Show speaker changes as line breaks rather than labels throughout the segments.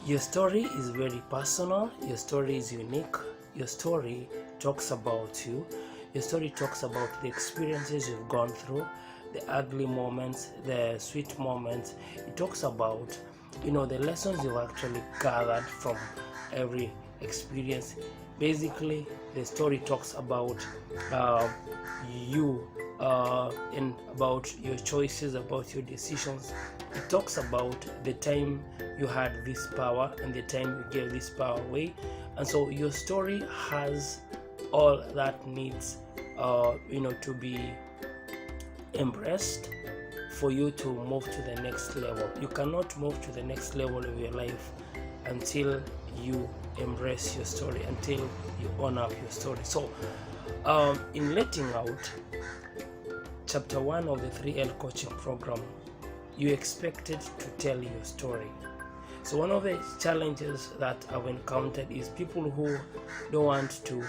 Your story is very personal, your story is unique, your story talks about you, your story talks about the experiences you've gone through, the ugly moments, the sweet moments. It talks about, the lessons you've actually gathered from every experience. Basically, the story talks about you and about your choices, about your decisions. It talks about the time you had this power and the time you gave this power away. And so your story has all that needs to be embraced for you to move to the next level. You cannot move to the next level of your life until you embrace your story, until you own up your story. So in letting out chapter 1 of the 3L coaching program, you expected to tell your story. So one of the challenges that I've encountered is people who don't want to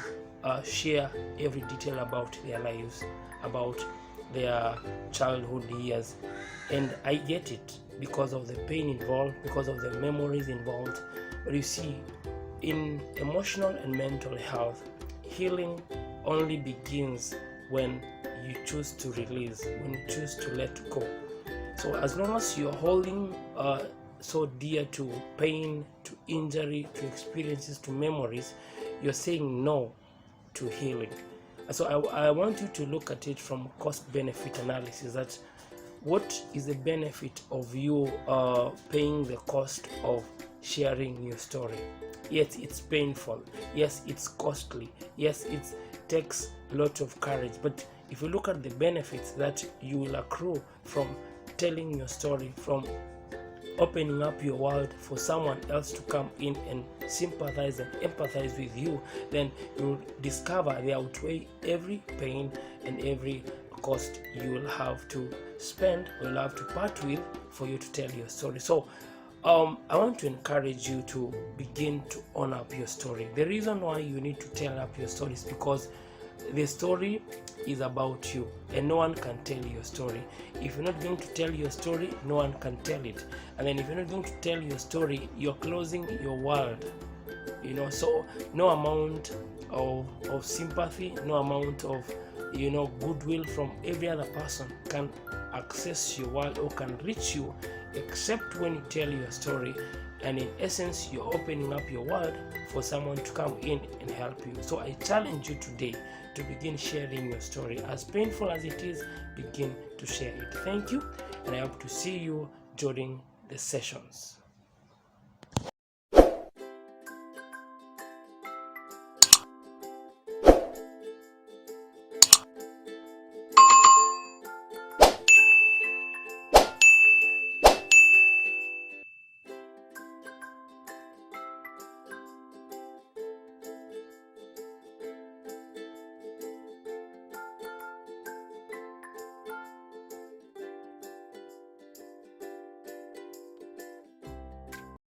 share every detail about their lives, about their childhood years. And I get it because of the pain involved, because of the memories involved. But you see, in emotional and mental health, healing only begins when you choose to release, when you choose to let go. So as long as you're holding so dear to pain, to injury, to experiences, to memories, you're saying no to healing. So I want you to look at it from cost-benefit analysis. That what is the benefit of you paying the cost of sharing your story? Yes, it's painful. Yes, it's costly. Yes, it takes a lot of courage. But if you look at the benefits that you will accrue from telling your story, from opening up your world for someone else to come in and sympathize and empathize with you, then you'll discover they outweigh every pain and every cost you will have to spend or you'll have to part with for you to tell your story. So I want to encourage you to begin to own up your story. The reason why you need to tell up your story is because the story is about you and no one can tell your story. If you're not going to tell your story, no one can tell it. And then if you're not going to tell your story, you're closing your world. So no amount of sympathy, no amount of goodwill from every other person can access your world or can reach you except when you tell your story. And in essence, you're opening up your world for someone to come in and help you. So I challenge you today to begin sharing your story. As painful as it is, begin to share it. Thank you, and I hope to see you during the sessions.